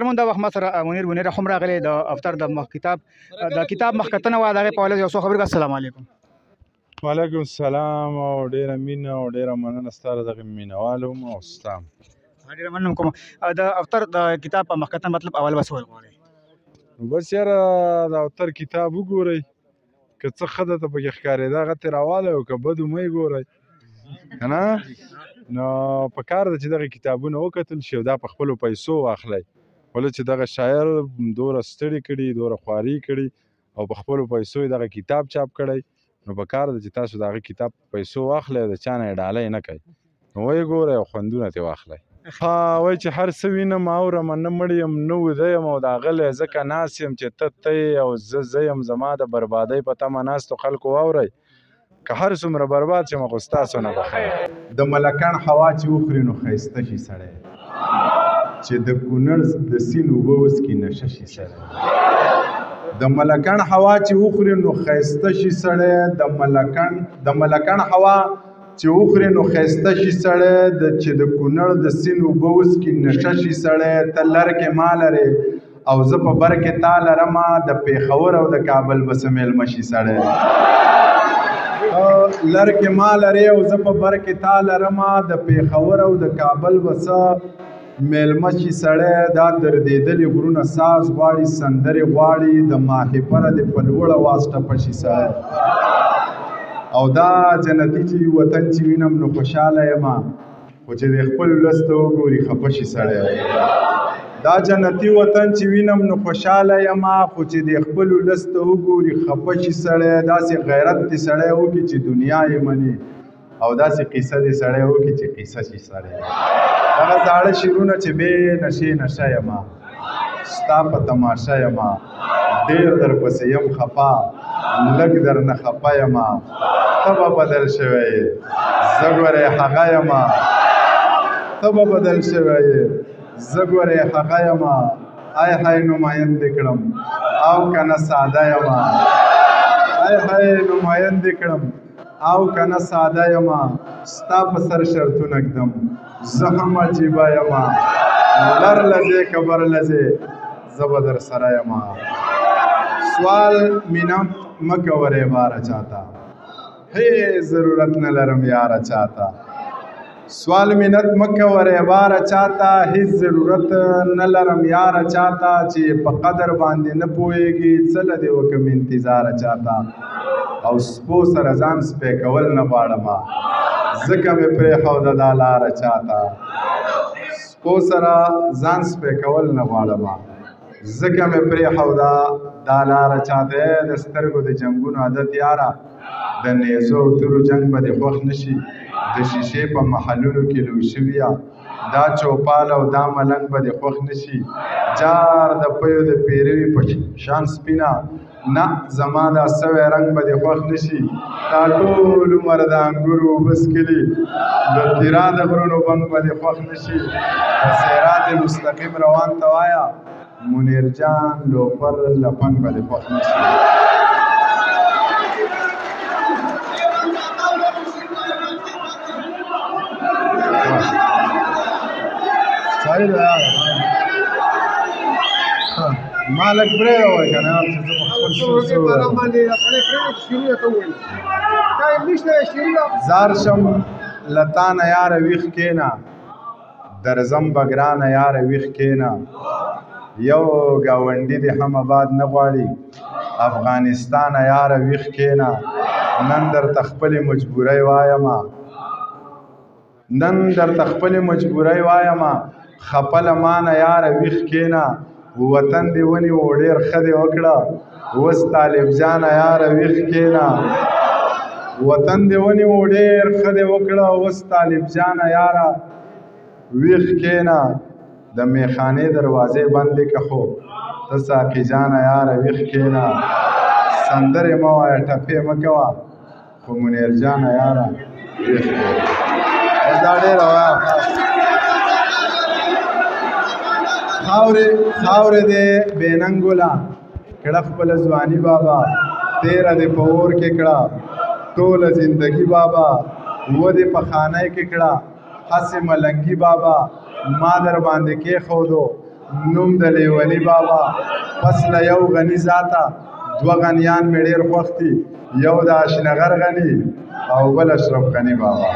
دا وخت ما سره منیر هم راغلی د افتر د کتاب مخکتنه وه د هغې په حواله یو څو خبرې. السلام علیکم. وعلیکم السلام او ډېره مینه او ډېره مننه ستا د دغې مینوالو او ستا ډېره مننه کوم. د افتر د کتاب په مخکتنه مطلب اول به څه ویل غواړئ؟ بس یاره د افتر کتاب وګورئ، که څه ښه درته پکې ښکارېده هغه ترې راوالی او که بد مه یې ګورئ، که نه نو پکار ده چې دغه کتابونه وکتل شي او دا په خپلو پیسو واخلئ. ولې چې دغه شاعر دومره ستړي کړي، دومره خواري کړي او په خپلو پیسو یې دغه کتاب چاپ کړی، نو پکار ده چې تاسو د هغه کتاب په پیسو واخلئ او د چا نه یې ډالۍ نه کوئ، نو ویې ګورئ او خوندونه ترې واخلئ. وایي چې هر څه وینم اورم نه مړ یم نه ویده یم او دا غلی ځکه ناست یم چې ته یې او زه یم زما د بربادۍ په تمه ناستو خلکو واورئ، که هر څومره برباد شم خو ستاسو نه به خیر. د ملکڼ هوا چې وخوري نو ښایسته شي سړی، چې د کونړ د سیند اوبه وڅکي نشه شي سړی. د ملکڼ هوا چې وخوري نو ښایسته شي سړی، د ملکڼ هوا چې وخوري نو ښایسته شي سړی، چې د کونړ د سیند اوبه وڅکي نشه شي سړی. ته لر کې ما لرې او زه په بر کې تا لرمه، د پېښور او د کابل به څه میلمه شي سړی. لر کې ما لرې او زه په بر کې تا لرمه، د پېښور او د کابل به څه میلمه شي سړی. دا دردېدلي غرونه ساز غواړي، سندرې غواړي، د ماهیپره دې په لوړ اواز ټپه شي سړی. او دا جنتي چې وطن چې وینم نو خوشحاله یمه، خو چې د خپل ولس ته وګوري خفه شي سړی. دا جنتي وطن چې وینم نو خوشحاله یمه، خو چې د خپل ولس ته وګوري خفه شي سړی. داسې غیرت دې سړی وکړي چې دنیا یې مني، او داسې قیصه دې سړی وکړي چې قیصه شي سړی. دغه زاړه شعرونه چې بې نشې نشه یمه، ستا په تماشه یمه، ډېر درپسې یم خفه، لږ درنه خفه یمه، ته به بدل شوی یې زه ګورې هغه یمه، ته به بدل شوی یې زه ګورې هغه یمه. ای های نمایند دې کړم او که نه ساده یمه، ای های نمایند دې کړم او که نه ساده یمه. ستا په سر شرطونه ږدم زه هم عجیبه یمه، لر لځې که بر لځې زه به در سره یمه. سوال مینه مه کوه باره چاته، هیڅ ضرورت نه لرم یاره چاته. سوال منت مه کوه باره چاته، هیڅ ضرورت نه لرم یاره چاته. چې په قدر باندې نه پوهېږي څه له دې وکړم انتظاره چاته. او سپو سره ځان سپی کول نه غواړمه، ځکه مې پرېښوده دا لاره چاته. سپو سره ځان سپی کول نه غواړمه، ځکه مې پرېښوده دا لاره چاته. د سترګو د جنګونو عادت یاره، د نیزو او تورو جنګ به دې خوښ نه شي. د شیشې په محلونو کې لو شویه دا چوپال او دا ملنګ به دې خوښ نه شي. جار د پیو د پیروي په شان سپینه، نه زما دا سوی رنګ به دې خوښ نه شي. دا ټول عمر د انګورو اوبه څښلي، د تیرا د غرونو بنګ به دې خوښ نه شي. په صراط مستقیم روان ته وایه، منیر جان لوفر لپنګ به دې خوښ نه شي. مالک برې وای کنه چې زه خپل زار شم لتانه یار ویښ کېنه، درځم بګرانه یار ویښ کېنه. یو ګاونډي دې هم آباد نه غواړي، افغانستانه یار ویښ کېنه. نن درته خپلې مجبورۍ وایمه، نن درته خپلې مجبورۍ وایمه، خپه له مانه یاره ویښ کېنه. وطن دې ونیو ډېر ښه دې وکړه، اوس طالب جانه یاره ویښ کېنه. وطن دې ونیو ډېر ښه دې وکړه، اوس طالب جانه یاره ویښ کېنه. د میخانې دروازې بندې که خو ته ساقي جانه یاره ویښ کېنه. سندرې مه وایه ټپې مه کوه، خو منیر جانه یاره ویښ کېنه. دا ډېره وایه خاورې دې بې ننګوله کړه خپله ځواني بابا، تیره دې په اور کې کړه ټوله زندګي بابا. و دې په خانه کې کړه هسې ملنګي بابا، ما در باندې کېښودو نوم د لیوني بابا پس له یو غني ذاته دوه غنیان مې ډېر خوښ دي یو د اشنغر غني او بل اشرف غني بابا